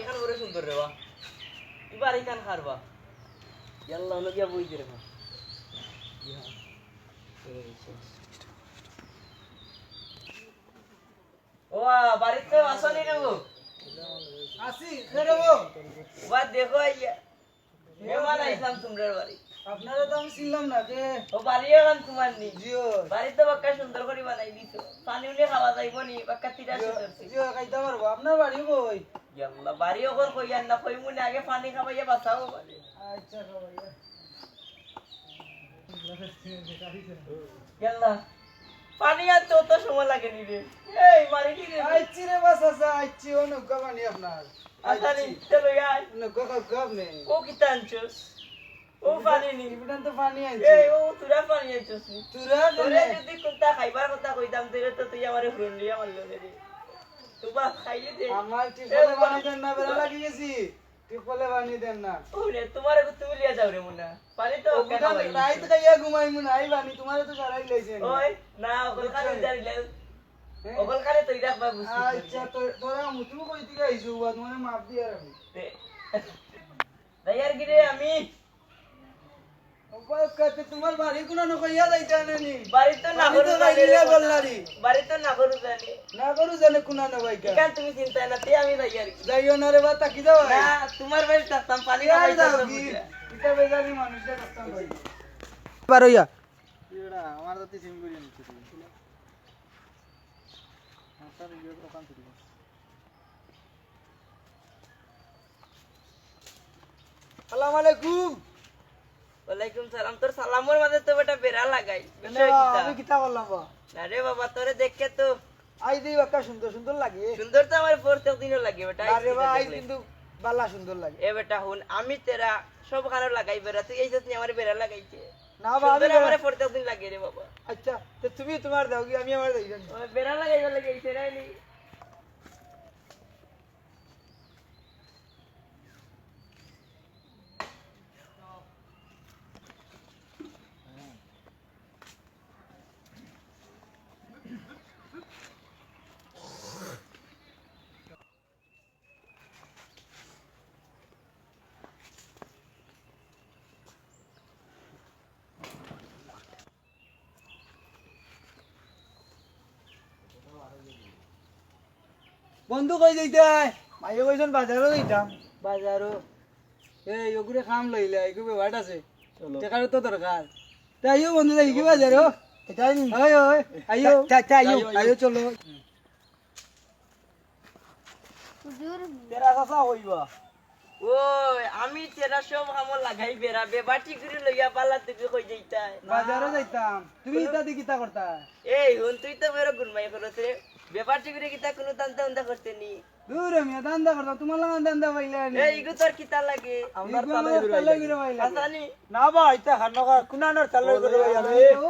বাড়িখান বড় সুন্দর রে বা ই বাড়িখান খারবা ইয়াল্লা হলো গিয়া বই দিরে ও বাড়িতে আসনি রে গো আসি রে গো বা দেখো আইয়া মেহমান আইলাম তোমরা বাড়ি আপনারা তো আমি ছিলাম না যে ও বাড়িও গান তোমার নি জিও বাড়ি তো বাক্কা সুন্দর করে বানাই দিছো পানি উলে খাওয়া যাইব নি বাক্কা তিরা সুন্দর জিও খাইতে পারবো আপনার বাড়ি কই ইয়াল্লা বাড়িও কর কইয়ান না কই মুনে আগে পানি খাবাইয়া বাঁচাও বাড়ি আচ্ছা ভাইয়া ইয়াল্লা পানি আর তো সময় লাগে নি রে এই মারি কি রে আইছি রে বাস আছে আইছি অনুকা বানি আপনার আতানি চলো ইয়ার অনুকা কাপ নে ও কিতা আনছস ও পানি নি ইবটান তো পানি আইছি এই ও তুরা পানি আনছস নি তুরা তোরে নে যদি কোনটা খাইবার কথা কইতাম তোরে তো তুই আমারে হুরলিয়া মারলো রে তুবা খাইলে দে আমার টিপলে বানি দেন না বেলা লাগি গেছি টিপলে বানি দেন না ওরে তোমারে কো তুমি লিয়া যাও রে মুনা পানি তো কেন ভাই রাইত খাইয়া ঘুমাই মুন আই বানি তোমারে তো সারাই লাইছেন ওই না ওগল কারে জারিলে ওগল কারে তো ইরাক বা বুঝছি আচ্ছা তোরা মুতু কই থেকে আইছো বাদ মানে মাপ দিয়া রাখি দয়ার গিরে আমি ওপর কত তোমার বাড়ি কোন না কইয়া যাইতা নানি বাড়ি তো না করু জানি রে বললারি বাড়ি তো না করু জানি না করু জানে কোন না ভাই কা কেন তুমি চিন্তা না তে আমি দয়ার যাইও না রে বাতা কি দাও না তোমার বাড়ি থাকতাম পানি আর খাইতে দাও কি এটা বেজারি মানুষটা কাস্তাম ভাই পারইয়া এডা আমার তো সিম করিয়া নিতে ছিল মাথা ভিডিও দোকান থেকে আসসালামু আলাইকুম ওয়ালাইকুম সালাম তোর সালামের মাঝে তো বেটা বেড়া লাগাই আমি কিতা বললাম বা আরে বাবা তোরে দেখকে তো আই দেই বাক্কা সুন্দর সুন্দর লাগে সুন্দর তো আমার প্রত্যেক দিনও লাগে বেটা আরে ভাই আই কিন্তু বালা সুন্দর লাগে এ বেটা হুন আমি তেরা সব খানো লাগাই বেড়া তুই এই যে আমার বেড়া লাগাইছে না বা আমি আমার প্রত্যেক দিন লাগে রে বাবা আচ্ছা তো তুমি তোমার দাও কি আমি আমার দেই বেড়া লাগাইবা লাগাইছে রাইলি বন্ধু কই যাইতে মাইও কইছন বাজারও যাইতাম বাজারও এই ওগুরে খাম লইলে এগু বেবাট আছে টাকার তো দরকার তাইও বন্ধু যাই কি বাজারও এটাই ওই ওই আইও আইও আইও চলো হুজুর তেরা কাছা হইবা ওই আমি তেরা সব আমার লাগাই বেড়া বেবাটি করে লইয়া পালা তুই কই যাইতাই বাজারও যাইতাম তুমি ইতা দি কিতা করতা এই হুন তুই তো মেরো গুনমাই করছ রে বেবাটি করে কিতা কোনো দান্দা দান্দা করতে নি দূর মিয়া দান্দা করতা তোমার লাগা দান্দা পাইলা নি এই ইগু তোর কিতা লাগে আমার তালে গিরে পাইলা আসানি না বা ইতা হানকা কুনানোর তালে গিরে পাইলা ও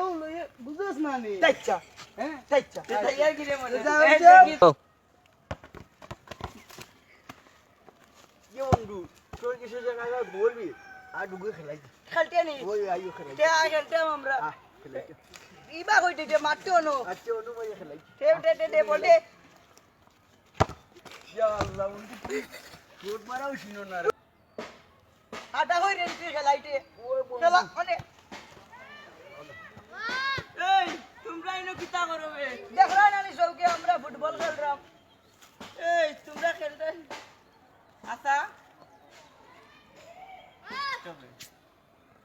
বুঝছ না নি তাইচ্ছা হ্যাঁ তাইচ্ছা তাইয়ার গিরে মনে কি বন্ধু তোর কিছু জায়গায় বলবি আর ডুবে খেলাই খেলতে নি ওই আইও খেলাই তে আই খেলতে আমরা খেলাই ইবা কইতে যে মারতে অনু আচ্ছা অনু ভাই খেলাই দে বলে ইয়া আল্লাহ গুড মারাও শুনো না রে আটা হই রে তুই খেলাইতে খেলা মানে এই তোমরা ইনো কিতা করবে দেখরা না নি সবকে আমরা ফুটবল খেলরাম এই তোমরা খেলতে আতা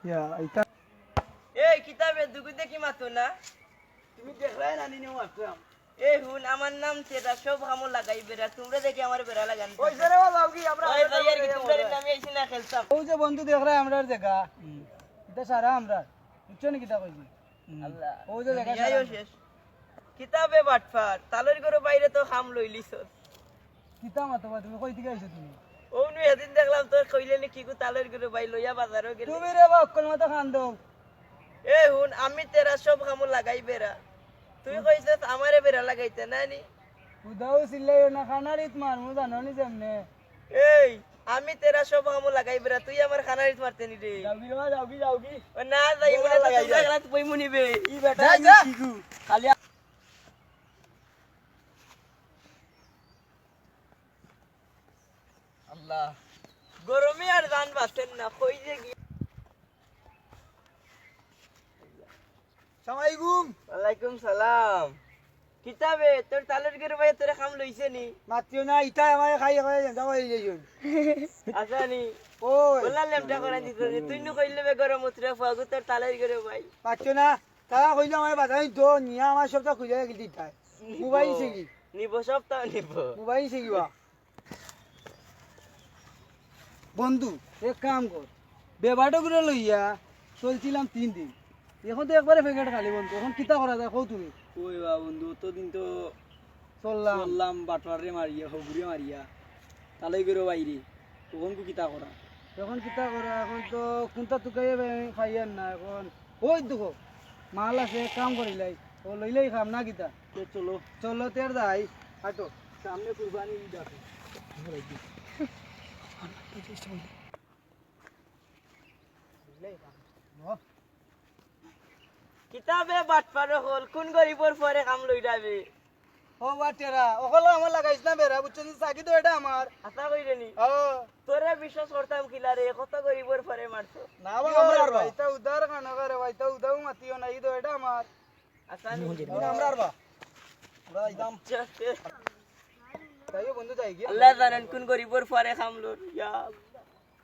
ইয়া আইতা এই কিতাবে দুগু দেখি মাতো না তুমি দেখলাই না নি নেও আসলাম এই হুন আমার নাম তেরা সব হামো লাগাই বেড়া তোমরা দেখি আমার বেড়া লাগান ওই সরে বাবা কি আমরা ওই ভাইয়ার কি তোমরা নামে আইছি না খেলতাম ও যে বন্ধু দেখরা আমরার জায়গা এটা সারা আমরা বুঝছো নি কিতা কইছি আল্লাহ ও যে দেখা ইয়াইও শেষ কিতাবে বাটফার তালর গরো বাইরে তো খাম লইলিছ কিতা মাতবা তুমি কই থেকে আইছো তুমি ওনু এদিন দেখলাম তোর কইলে নি কি কো তালর গরো বাই লইয়া বাজারও গেল তুমি রে বা অকল মত খান দাও এ হুন আমি তেরা সব হামো লাগাই বেড়া তুই কইছস আমারে বেড়া লাগাইতে না নি উদাও সিল্লাইও না খানারিত মার মু জানো নি যেমনে এই আমি তেরা সব হামো লাগাই বেড়া তুই আমার খানারিত মারতে নি রে যাবি রে যাবি ও না যাই বলে তো তোমরা গেলাত বই মুনিবে ই বেটা যা, ই যা। শিখু খালি আল্লাহ গরমে আর জান বাঁচেন না কই যে গিয়ে সালামালাইকুম ওয়ালাইকুম সালাম কিতাবে তোর তালের গেরে ভাই তোরে কাম লইছে নি মাতিও না ইটা আমার খাই খাই যাও এই যাইন আসানি ওই বললা লেমটা করে দিতে তুই নু কইলে বে গরম উতরে ফাগু তোর তালের গেরে ভাই মাতিও না তারা কইলে আমার বাজারে তো নিয়া আমার সবটা খুলে গেল দিতা মোবাইল সিগি নিব সপ্তাহ নিব মোবাইল সিগিবা বন্ধু এক কাম কর বেবাটো করে লইয়া চলছিলাম 3 দিন এখন তো একবারে প্যাকেট খালি বন্ধু এখন কিতা করা যায় কও তুমি ওই বা বন্ধু তো দিন তো চললাম বললাম বাটওয়ারে মারিয়া হগুড়িয়ে মারিয়া তালাই বেরো বাইরে তখন কু কিতা করা এখন কিতা করা এখন তো কোনটা তুকাইয়ে খাইয়ার না এখন ওই দেখো মাল আছে এক কাম করিলাই ও লইলেই খাম না কিতা তো চলো চলো তের দাই হাঁটো সামনে কুরবানি ঈদ আছে কিতাবে বাটপারো হল কোন গরিবর পরে কাম লই যাবে ও বাটেরা ওগুলো আমার লাগাইছ না বেড়া বুঝছেন চাকি তো এটা আমার আশা কইরে নি ও তোরে বিশ্বাস করতাম কিলা রে কত গরিবর পরে মারছো না আমার ভাইটা উদার কানা করে ভাইটা উদাও মাতিও না ইদো এটা আমার আশা নি আমরা আরবা ওরা একদম চাচ্ছে তাইও বন্ধু যাই গিয়া আল্লাহ জানেন কোন গরিবর পরে কাম লর ইয়া